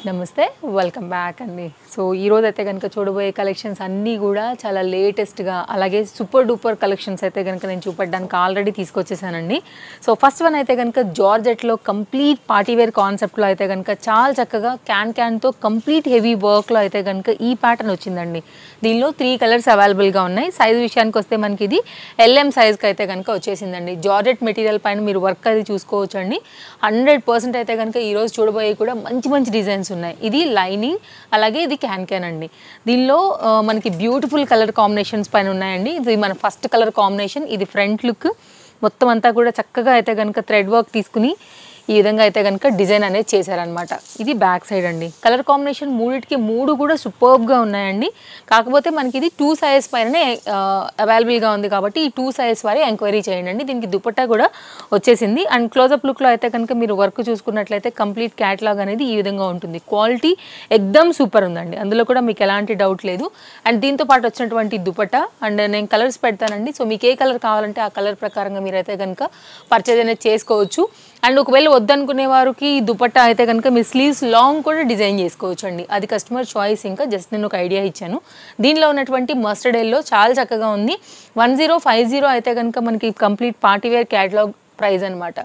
నమస్తే welcome back అండి. So ఈరోజు అయితే కనుక చూడబోయే కలెక్షన్స్ అన్నీ కూడా చాలా లేటెస్ట్గా అలాగే సూపర్ డూపర్ కలెక్షన్స్ అయితే కనుక నేను చూపెట్టడానికి ఆల్రెడీ తీసుకొచ్చేసానండి. సో ఫస్ట్ వన్ అయితే కనుక జార్జెట్లో కంప్లీట్ పార్టీవేర్ కాన్సెప్ట్లో అయితే కనుక చాలా చక్కగా క్యాన్తో కంప్లీట్ హెవీ వర్క్లో అయితే కనుక ఈ ప్యాటర్న్ వచ్చిందండి. దీనిలో 3 కలర్స్ అవైలబుల్గా ఉన్నాయి. సైజ్ విషయానికి వస్తే మనకి ఇది LM సైజ్కి అయితే కనుక వచ్చేసిందండి. జార్జెట్ మెటీరియల్ పైన మీరు వర్క్ అది చూసుకోవచ్చు అండి. 100% అయితే కనుక ఈరోజు చూడబోయే కూడా మంచి మంచి డిజైన్స్ ఉన్నాయి. ఇది లైనింగ్ అలాగే ఇది క్యాన్ అండి. దీనిలో మనకి బ్యూటిఫుల్ కలర్ కాంబినేషన్స్ పైన ఉన్నాయండి. ఇది మన ఫస్ట్ కలర్ కాంబినేషన్. ఇది ఫ్రంట్ లుక్ మొత్తం అంతా కూడా చక్కగా అయితే కనుక థ్రెడ్ వర్క్ తీసుకుని ఈ విధంగా అయితే కనుక డిజైన్ అనేది చేశారనమాట. ఇది బ్యాక్ సైడ్ అండి. కలర్ కాంబినేషన్ మూడిటికి 3 కూడా సూపర్బ్గా ఉన్నాయండి. కాకపోతే మనకి ఇది 2 సైజ్ పైననే అవైలబుల్గా ఉంది కాబట్టి ఈ 2 సైజ్ వారి ఎంక్వైరీ చేయండి అండి. దీనికి దుపట్టా కూడా వచ్చేసింది. అండ్ క్లోజప్ లుక్లో అయితే కనుక మీరు వర్క్ చూసుకున్నట్లయితే కంప్లీట్ క్యాటలాగ్ అనేది ఈ విధంగా ఉంటుంది. క్వాలిటీ ఎక్దమ్ సూపర్ ఉందండి, అందులో కూడా మీకు ఎలాంటి డౌట్ లేదు. అండ్ దీంతో పాటు వచ్చినటువంటి దుపట్టా అండ్ నేను కలర్స్ పెడతానండి. సో మీకు ఏ కలర్ కావాలంటే ఆ కలర్ ప్రకారంగా మీరైతే కనుక పర్చేజ్ అనేది చేసుకోవచ్చు. అండ్ ఒకవేళ వద్దనుకునే వారికి దుపట్టా అయితే కనుక మీ స్లీవ్స్ లాంగ్ కూడా డిజైన్ చేసుకోవచ్చు అండి. అది కస్టమర్ చాయిస్. ఇంకా జస్ట్ నేను ఒక ఐడియా ఇచ్చాను. దీనిలో ఉన్నటువంటి మస్టర్డ్ ఎల్లో చాలా చక్కగా ఉంది. 1050 అయితే కనుక మనకి కంప్లీట్ పార్టీవేర్ క్యాటలాగ్ ప్రైస్ అనమాట.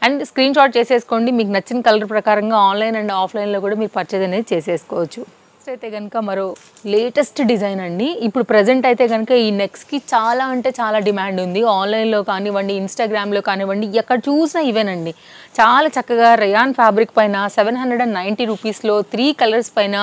అండ్ స్క్రీన్ షాట్ చేసేసుకోండి. మీకు నచ్చిన కలర్ ప్రకారంగా ఆన్లైన్ అండ్ ఆఫ్లైన్లో కూడా మీరు పర్చేజ్ అనేది చేసేసుకోవచ్చు. అయితే కనుక మరో లేటెస్ట్ డిజైన్ అండి. ఇప్పుడు ప్రజెంట్ అయితే కనుక ఈ నెక్స్ట్కి చాలా అంటే చాలా డిమాండ్ ఉంది. ఆన్లైన్లో కానివ్వండి, ఇన్స్టాగ్రామ్లో కానివ్వండి, ఎక్కడ చూసినా ఇవేనండి. చాలా చక్కగా రేయాన్ ఫ్యాబ్రిక్ పైన 790 రూపీస్లో 3 కలర్స్ పైన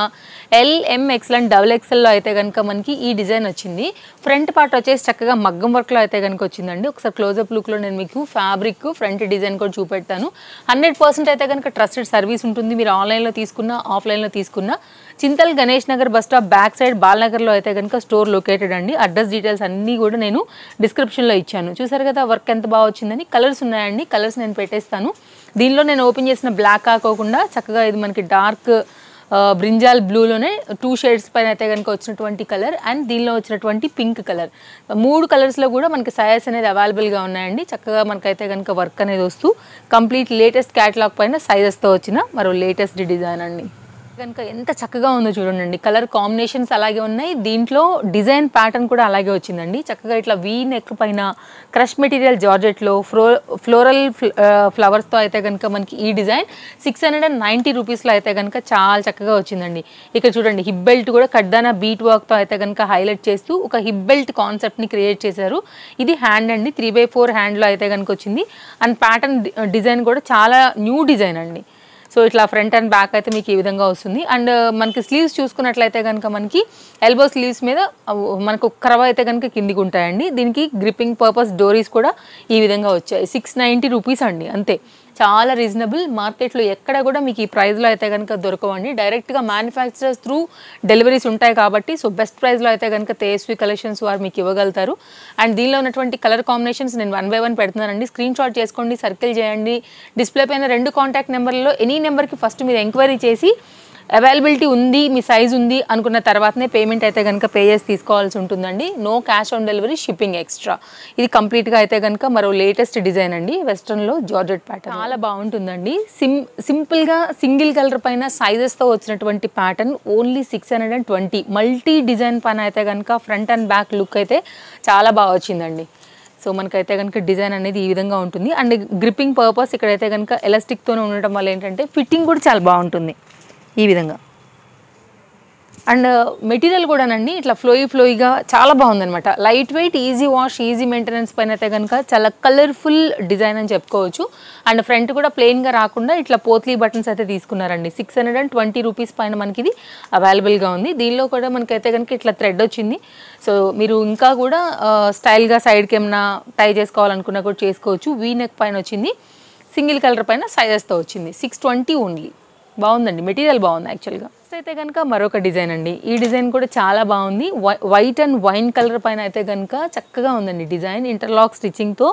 LM XL అండ్ XXLలో అయితే కనుక మనకి ఈ డిజైన్ వచ్చింది. ఫ్రంట్ పార్ట్ వచ్చేసి చక్కగా మగ్గం వర్క్లో అయితే కనుక వచ్చిందండి. ఒకసారి క్లోజప్ లుక్లో నేను మీకు ఫ్యాబ్రిక్ ఫ్రంట్ డిజైన్ కూడా చూపెడతాను. 100% అయితే కనుక ట్రస్టెడ్ సర్వీస్ ఉంటుంది. మీరు ఆన్లైన్లో తీసుకున్నా ఆఫ్లైన్లో తీసుకున్నా. Chintal Ganesh Nagar bus stop back side బాలనగర్లో అయితే కనుక స్టోర్ లొకేటెడ్ అండి. అడ్రస్ డీటెయిల్స్ అన్నీ కూడా నేను డిస్క్రిప్షన్లో ఇచ్చాను. చూసారు కదా వర్క్ ఎంత బాగా వచ్చిందని. కలర్స్ ఉన్నాయండి, కలర్స్ నేను పెట్టేస్తాను. దీనిలో నేను ఓపెన్ చేసిన బ్లాక్ కాకోకుండా చక్కగా ఇది మనకి డార్క్ బ్రింజాల్ బ్లూలోనే 2 షేడ్స్ పైన అయితే కనుక వచ్చినటువంటి కలర్ అండ్ దీనిలో వచ్చినటువంటి పింక్ కలర్. 3 కలర్స్లో కూడా మనకి సైజ్ అనేది అవైలబుల్గా ఉన్నాయండి. చక్కగా మనకైతే కనుక వర్క్ అనేది వస్తూ కంప్లీట్ లేటెస్ట్ క్యాటలాగ్ పైన సైజెస్తో వచ్చిన మరో లేటెస్ట్ డిజైన్ అండి. కనుక ఎంత చక్కగా ఉందో చూడండి. కలర్ కాంబినేషన్స్ అలాగే ఉన్నాయి. దీంట్లో డిజైన్ ప్యాటర్న్ కూడా అలాగే వచ్చిందండి. చక్కగా ఇట్లా వీ నెక్ పైన క్రష్ మెటీరియల్ జార్జెట్లో ఫ్లోరల్ ఫ్లవర్స్తో అయితే కనుక మనకి ఈ డిజైన్ 690 రూపీస్లో అయితే కనుక చాలా చక్కగా వచ్చిందండి. ఇక్కడ చూడండి హిప్ బెల్ట్ కూడా కడ్దానా బీట్ వర్క్తో అయితే కనుక హైలైట్ చేస్తూ ఒక హిప్ బెల్ట్ కాన్సెప్ట్ని క్రియేట్ చేశారు. ఇది హ్యాండ్ అండి, 3/4 హ్యాండ్లో అయితే కనుక వచ్చింది. అండ్ ప్యాటర్న్ డిజైన్ కూడా చాలా న్యూ డిజైన్ అండి. సో ఇట్లా ఫ్రంట్ అండ్ బ్యాక్ అయితే మీకు ఈ విధంగా వస్తుంది. అండ్ మనకి స్లీవ్స్ చూసుకున్నట్లయితే కనుక మనకి ఎల్బో స్లీవ్స్ మీద మనకు కరవ అయితే కనుక కిందికి ఉంటాయండి. దీనికి గ్రిప్పింగ్ పర్పస్ డోరీస్ కూడా ఈ విధంగా వచ్చాయి. 690 రూపీస్ అండి, అంతే. చాలా రీజనబుల్. మార్కెట్లో ఎక్కడ కూడా మీకు ఈ ప్రైస్లో అయితే కనుక దొరకవండి. డైరెక్ట్గా మ్యానుఫ్యాక్చరర్స్ త్రూ డెలివరీస్ ఉంటాయి కాబట్టి సో బెస్ట్ ప్రైస్లో అయితే కనుక తేజస్వి కలెక్షన్స్ వారు మీకు ఇవ్వగలుగుతారు. అండ్ దీనిలో ఉన్నటువంటి కలర్ కాంబినేషన్స్ నేను 1 by 1 పెడుతున్నానండి. స్క్రీన్ షాట్ చేసుకోండి, సర్కిల్ చేయండి. డిస్ప్లే పైన 2 కాంటాక్ట్ నెంబర్లలో ఎనీ నెంబర్కి ఫస్ట్ మీరు ఎంక్వైరీ చేసి అవైలబిలిటీ ఉంది, మీ సైజ్ ఉంది అనుకున్న తర్వాతనే పేమెంట్ అయితే కనుక పే చేసి తీసుకోవాల్సి ఉంటుందండి. No cash on delivery, shipping extra. ఇది కంప్లీట్గా అయితే కనుక మరో లేటెస్ట్ డిజైన్ అండి. వెస్ట్రన్లో జార్జెట్ ప్యాటర్న్ చాలా బాగుంటుందండి. సింపుల్గా సింగిల్ కలర్ పైన సైజెస్తో వచ్చినటువంటి ప్యాటర్న్ ఓన్లీ 620. మల్టీ డిజైన్ పైన అయితే కనుక ఫ్రంట్ అండ్ బ్యాక్ లుక్ అయితే చాలా బాగా వచ్చిందండి. సో మనకైతే కనుక డిజైన్ అనేది ఈ విధంగా ఉంటుంది. అండ్ గ్రిప్పింగ్ పర్పస్ ఇక్కడైతే కనుక ఎలాస్టిక్తోనే ఉండటం వల్ల ఏంటంటే ఫిట్టింగ్ కూడా చాలా బాగుంటుంది ఈ విధంగా. అండ్ మెటీరియల్ కూడానండి ఇట్లా ఫ్లోయిగా చాలా బాగుందనమాట. Light weight, easy wash, easy maintenance పైన అయితే కనుక చాలా కలర్ఫుల్ డిజైన్ అని చెప్పుకోవచ్చు. అండ్ ఫ్రంట్ కూడా ప్లెయిన్గా రాకుండా ఇట్లా పోత్లీ బటన్స్ అయితే తీసుకున్నారండి. 620 రూపీస్ పైన మనకి ఇది అవైలబుల్గా ఉంది. దీనిలో కూడా మనకైతే కనుక ఇట్లా థ్రెడ్ వచ్చింది. సో మీరు ఇంకా కూడా స్టైల్గా సైడ్కి ఏమైనా టై చేసుకోవాలనుకున్నా కూడా చేసుకోవచ్చు. వీ నెక్ పైన వచ్చింది. సింగిల్ కలర్ పైన సైజెస్తో వచ్చింది. 620 ఓన్లీ. బాగుందండి, మెటీరియల్ బాగుంది యాక్చువల్గా. అయితే కనుక మరొక డిజైన్ అండి. ఈ డిజైన్ కూడా చాలా బాగుంది. వైట్ అండ్ వైన్ కలర్ పైన అయితే కనుక చక్కగా ఉందండి డిజైన్. ఇంటర్లాక్ స్టిచ్చింగ్తో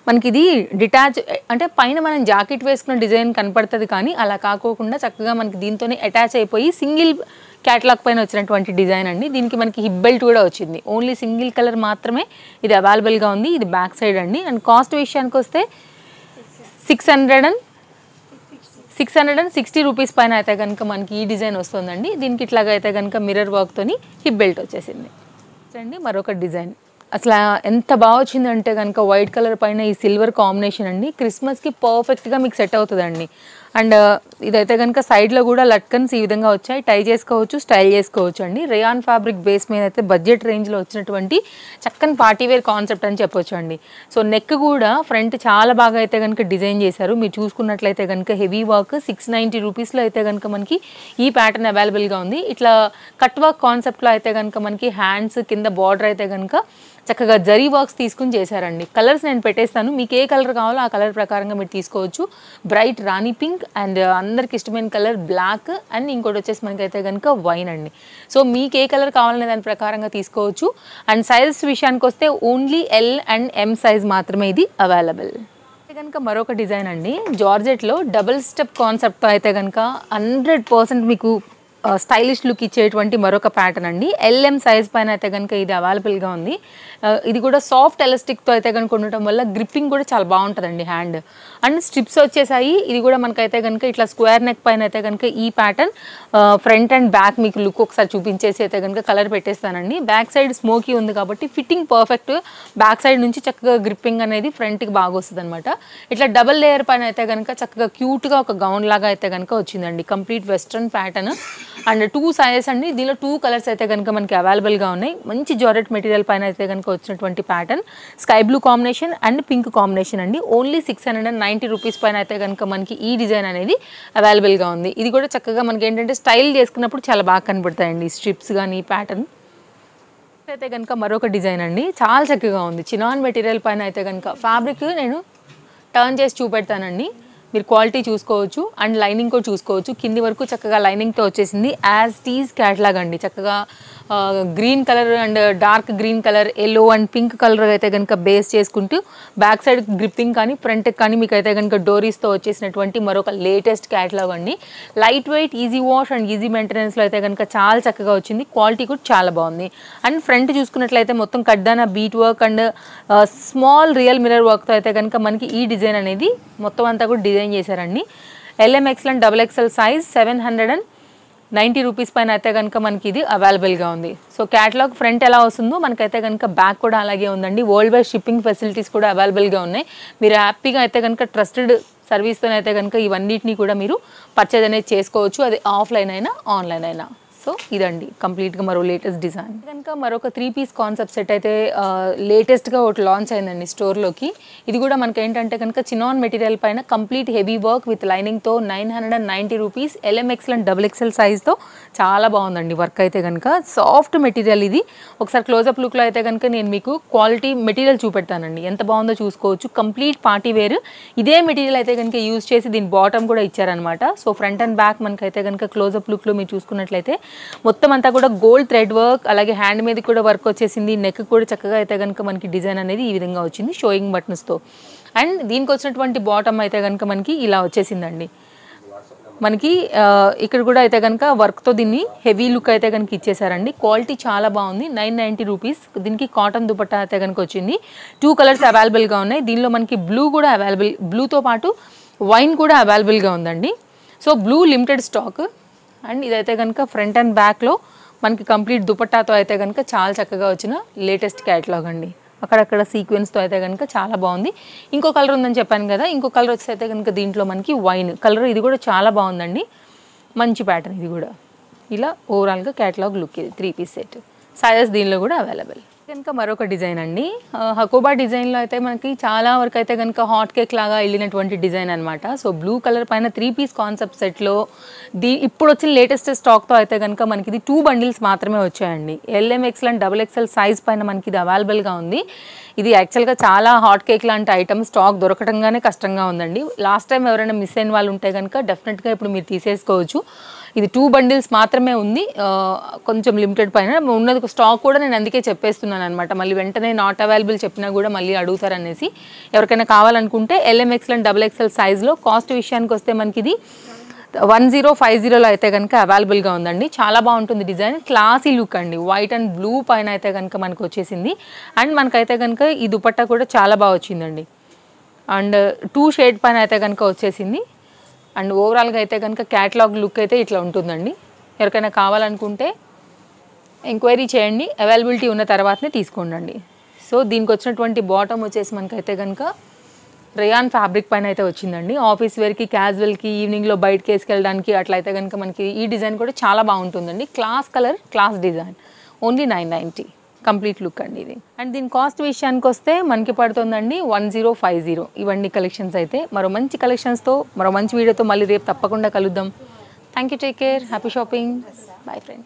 మనకి ఇది డిటాచ్ అంటే పైన మనం జాకెట్ వేసుకున్న డిజైన్ కనపడుతుంది కానీ అలా కాకోకుండా చక్కగా మనకి దీంతోనే అటాచ్ అయిపోయి సింగిల్ క్యాటలాగ్ పైన వచ్చినటువంటి డిజైన్ అండి. దీనికి మనకి హిప్ బెల్ట్ కూడా వచ్చింది. ఓన్లీ సింగిల్ కలర్ మాత్రమే ఇది అవైలబుల్గా ఉంది. ఇది బ్యాక్ సైడ్ అండి. అండ్ కాస్ట్ విషయానికి వస్తే 660 660 రూపీస్ పైన అయితే కనుక మనకి ఈ డిజైన్ వస్తుందండి. దీనికి ఇట్లాగా అయితే కనుక మిర్రర్ వర్క్తోని హిప్ బెల్ట్ వచ్చేసింది అండి. మరొక డిజైన్ అసలు ఎంత బాగా వచ్చిందంటే కనుక వైట్ కలర్ పైన ఈ సిల్వర్ కాంబినేషన్ అండి. క్రిస్మస్కి పర్ఫెక్ట్గా మీకు సెట్ అవుతుందండి. అండ్ ఇదైతే కనుక సైడ్లో కూడా లట్కన్స్ ఈ విధంగా వచ్చాయి. టై చేసుకోవచ్చు, స్టైల్ చేసుకోవచ్చు అండి. రేయాన్ ఫ్యాబ్రిక్ బేస్ మీద అయితే బడ్జెట్ రేంజ్లో వచ్చినటువంటి చక్కని పార్టీవేర్ కాన్సెప్ట్ అని చెప్పొచ్చు అండి. సో నెక్ కూడా ఫ్రంట్ చాలా బాగా అయితే కనుక డిజైన్ చేశారు. మీరు చూసుకున్నట్లయితే కనుక హెవీ వర్క్ 690 రూపీస్లో అయితే కనుక మనకి ఈ ప్యాటర్న్ అవైలబుల్గా ఉంది. ఇట్లా కట్ వర్క్ కాన్సెప్ట్లో అయితే కనుక మనకి హ్యాండ్స్ కింద బార్డర్ అయితే కనుక చక్కగా జరీ వర్క్స్ తీసుకుని చేశారండి. కలర్స్ నేను పెట్టేస్తాను, మీకు ఏ కలర్ కావాలో ఆ కలర్ ప్రకారంగా మీరు తీసుకోవచ్చు. బ్రైట్ రాణి పింక్ అండ్ అందరికి ఇష్టమైన కలర్ బ్లాక్ అండ్ ఇంకోటి వచ్చేసి మనకైతే కనుక వైన్ అండి. సో మీకు ఏ కలర్ కావాలనే దాని ప్రకారంగా తీసుకోవచ్చు. అండ్ సైజెస్ విషయానికి వస్తే only L and M size మాత్రమే ఇది అవైలబుల్. కనుక మరొక డిజైన్ అండి, జార్జెట్లో డబుల్ స్టెప్ కాన్సెప్ట్తో అయితే కనుక 100% మీకు స్టైలిష్ లుక్ ఇచ్చేటువంటి మరొక ప్యాటర్న్ అండి. ఎల్ఎం సైజ్ పైన అయితే కనుక ఇది అవైలబుల్గా ఉంది. ఇది కూడా సాఫ్ట్ ఎలాస్టిక్తో అయితే కనుక ఉండటం వల్ల గ్రిప్పింగ్ కూడా చాలా బాగుంటుందండి హ్యాండ్. అండ్ స్ట్రిప్స్ వచ్చేసాయి. ఇది కూడా మనకైతే కనుక ఇట్లా స్క్వేర్ నెక్ పైన అయితే కనుక ఈ ప్యాటర్న్ ఫ్రంట్ అండ్ బ్యాక్ మీకు లుక్ ఒకసారి చూపించేసి అయితే కనుక కలర్ పెట్టేస్తానండి. బ్యాక్ సైడ్ స్మోకీ ఉంది కాబట్టి ఫిట్టింగ్ పర్ఫెక్ట్. బ్యాక్ సైడ్ నుంచి చక్కగా గ్రిప్పింగ్ అనేది ఫ్రంట్కి బాగా వస్తుంది అనమాట. ఇట్లా డబల్ లేయర్ పైన అయితే కనుక చక్కగా క్యూట్గా ఒక గౌన్ లాగా అయితే కనుక వచ్చిందండి. Complete western pattern and 2 sizes అండి. దీనిలో 2 కలర్స్ అయితే కనుక మనకి అవైలబుల్గా ఉన్నాయి. మంచి జార్జెట్ మెటీరియల్ పైన అయితే కనుక వచ్చినటువంటి pattern sky blue combination and pink combination అండి. ఓన్లీ 690 రూపీస్ పైన అయితే కనుక మనకి ఈ డిజైన్ అనేది అవైలబుల్గా ఉంది. ఇది కూడా చక్కగా మనకి ఏంటంటే స్టైల్ చేసుకున్నప్పుడు చాలా బాగా కనబడతాయండి స్ట్రిప్స్ కానీ ప్యాటర్న్. అయితే కనుక మరొక డిజైన్ అండి, చాలా చక్కగా ఉంది. చినాన్ మెటీరియల్ పైన అయితే కనుక ఫ్యాబ్రిక్ నేను టర్న్ చేసి చూపెడతానండి. మీరు క్వాలిటీ చూసుకోవచ్చు అండ్ లైనింగ్ కూడా చూసుకోవచ్చు. కింది వరకు చక్కగా లైనింగ్తో వచ్చేసింది. యాజ్ టీజ్ క్యాట్లాగ్ అండి. చక్కగా green colour and dark green colour, yellow and pink colour అయితే కనుక బేస్ చేసుకుంటూ బ్యాక్ సైడ్ గ్రిప్పింగ్ కానీ ఫ్రంట్ కానీ మీకు అయితే కనుక డోరీస్తో వచ్చేసినటువంటి మరొక లేటెస్ట్ క్యాట్లాగ్ అండి. Light weight, easy wash and easy మెయింటెనెన్స్లో అయితే కనుక చాలా చక్కగా వచ్చింది. క్వాలిటీ కూడా చాలా బాగుంది. అండ్ ఫ్రంట్ చూసుకున్నట్లయితే మొత్తం కడ్డాన bead work and small real mirror వర్క్తో అయితే కనుక మనకి ఈ డిజైన్ అనేది మొత్తం అంతా కూడా డిజైన్ చేశారండి. LMXL and XXL size 790 rupees పైన అయితే కనుక మనకి ఇది అవైలబుల్గా ఉంది. సో క్యాటలాగ్ ఫ్రంట్ ఎలా వస్తుందో మనకైతే కనుక బ్యాక్ కూడా అలాగే ఉందండి. వరల్డ్ వైడ్ షిప్పింగ్ ఫెసిలిటీస్ కూడా అవైలబుల్గా ఉన్నాయి. మీరు హ్యాపీగా అయితే కనుక ట్రస్టెడ్ సర్వీస్తో అయితే కనుక ఇవన్నిటిని కూడా మీరు పర్చేజ్ అనేది చేసుకోవచ్చు. అది ఆఫ్లైన్ అయినా ఆన్లైన్ అయినా. సో ఇదండి కంప్లీట్గా మరో లేటెస్ట్ డిజైన్. కనుక మరొక 3 పీస్ కాన్సెప్ట్ సెట్ అయితే లేటెస్ట్గా ఒకటి లాంచ్ అయిందండి స్టోర్లోకి. ఇది కూడా మనకి ఏంటంటే కనుక చినాన్ మెటీరియల్ పైన కంప్లీట్ హెవీ వర్క్ విత్ లైనింగ్తో 990 రూపీస్. LMXL అండ్ XXL సైజ్తో చాలా బాగుందండి వర్క్ అయితే కనుక. సాఫ్ట్ మెటీరియల్ ఇది. ఒకసారి క్లోజప్ లుక్లో అయితే కనుక నేను మీకు క్వాలిటీ మెటీరియల్ చూపెడతానండి. ఎంత బాగుందో చూసుకోవచ్చు. Complete party wear. ఇదే మెటీరియల్ అయితే కనుక యూజ్ చేసి దీని బాటమ్ కూడా ఇచ్చారనమాట. సో ఫ్రంట్ అండ్ బ్యాక్ మనకైతే కనుక క్లోజప్ లుక్లో మీరు చూసుకున్నట్లయితే మొత్తం అంతా కూడా గోల్డ్ థ్రెడ్ వర్క్, అలాగే హ్యాండ్ మీద కూడా వర్క్ వచ్చేసింది. నెక్ కూడా చక్కగా అయితే కనుక మనకి డిజైన్ అనేది ఈ విధంగా వచ్చింది షోయింగ్ బటన్స్తో. అండ్ దీనికి వచ్చినటువంటి బాటమ్ అయితే కనుక మనకి ఇలా వచ్చేసిందండి. మనకి ఇక్కడ కూడా అయితే కనుక వర్క్తో దీన్ని హెవీ లుక్ అయితే కనుక ఇచ్చేసారండి. క్వాలిటీ చాలా బాగుంది. 990 రూపీస్. దీనికి కాటన్ దుపట్టా అయితే కనుక వచ్చింది. 2 కలర్స్ అవైలబుల్గా ఉన్నాయి. దీనిలో మనకి బ్లూ కూడా అవైలబుల్, బ్లూతో పాటు వైన్ కూడా అవైలబుల్గా ఉందండి. So blue limited stock. And ఇదైతే కనుక ఫ్రంట్ అండ్ బ్యాక్లో మనకి కంప్లీట్ దుపట్టాతో అయితే కనుక చాలా చక్కగా వచ్చిన లేటెస్ట్ క్యాటలాగ్ అండి. అక్కడక్కడ సీక్వెన్స్తో అయితే కనుక చాలా బాగుంది. ఇంకో కలర్ ఉందని చెప్పాను కదా, ఇంకో కలర్ వచ్చి అయితే కనుక దీంట్లో మనకి వైన్ కలర్. ఇది కూడా చాలా బాగుందండి. మంచి ప్యాటర్న్ ఇది కూడా. ఇలా ఓవరాల్గా క్యాటలాగ్ లుక్ ఇది 3 పీస్ సెట్. సైజెస్ దీనిలో కూడా అవైలబుల్. కనుక మరొక డిజైన్ అండి. హకోబా డిజైన్లో అయితే మనకి చాలా వరకు అయితే కనుక హాట్ కేక్ లాగా వెళ్ళినటువంటి డిజైన్ అనమాట. సో బ్లూ కలర్ పైన 3 పీస్ కాన్సెప్ట్ సెట్లో ఇప్పుడు వచ్చిన లేటెస్ట్ స్టాక్తో అయితే కనుక మనకి ఇది 2 బండిల్స్ మాత్రమే వచ్చాయండి. LMXL అండ్ XXL సైజ్ పైన మనకి ఇది అవైలబుల్గా ఉంది. ఇది యాక్చువల్గా చాలా హాట్ కేక్ లాంటి ఐటమ్ స్టాక్ దొరకటంగానే కష్టంగా ఉందండి. లాస్ట్ టైం ఎవరైనా మిస్ అయిన వాళ్ళు ఉంటే కనుక డెఫినెట్గా ఇప్పుడు మీరు తీసేసుకోవచ్చు. ఇది 2 బండిల్స్ మాత్రమే ఉంది. కొంచెం లిమిటెడ్ పైన ఉన్నది స్టాక్ కూడా నేను అందుకే చెప్పేస్తున్నాను అనమాట. మళ్ళీ వెంటనే నాట్ అవైలబుల్ చెప్పినా కూడా మళ్ళీ అడుగుతారనేసి. ఎవరికైనా కావాలనుకుంటే LMXL అండ్ XXL సైజ్లో కాస్ట్ విషయానికి వస్తే మనకి ఇది 1050లో అయితే కనుక అవైలబుల్గా ఉందండి. చాలా బాగుంటుంది డిజైన్. క్లాసీ లుక్ అండి. వైట్ అండ్ బ్లూ పైన అయితే కనుక మనకు వచ్చేసింది. అండ్ మనకైతే కనుక ఈ దుపట్టా కూడా చాలా బాగా వచ్చిందండి. అండ్ 2 షేడ్ పైన అయితే కనుక వచ్చేసింది. అండ్ ఓవరాల్గా అయితే కనుక క్యాటలాగ్ లుక్ అయితే ఇట్లా ఉంటుందండి. ఎవరికైనా కావాలనుకుంటే ఎంక్వైరీ చేయండి, అవైలబిలిటీ ఉన్న తర్వాతనే తీసుకోండి. సో దీనికి వచ్చినటువంటి బాటమ్ వచ్చేసి మనకైతే కనుక రేయాన్ ఫ్యాబ్రిక్ పైన అయితే వచ్చిందండి. ఆఫీస్ వేర్కి, క్యాజువల్కి, ఈవినింగ్లో బయటకి వేసుకెళ్ళడానికి అట్లయితే కనుక మనకి ఈ డిజైన్ కూడా చాలా బాగుంటుందండి. Class colour, class design. Only 990 complete look అండి ఇది. అండ్ దీని కాస్ట్ విషయానికి వస్తే మనకి పడుతుందండి 1050. ఇవన్నీ కలెక్షన్స్ అయితే మరో మంచి కలెక్షన్స్తో మరో మంచి వీడియోతో మళ్ళీ రేపు తప్పకుండా కలుద్దాం. Thank you, take care, happy shopping, bye friends.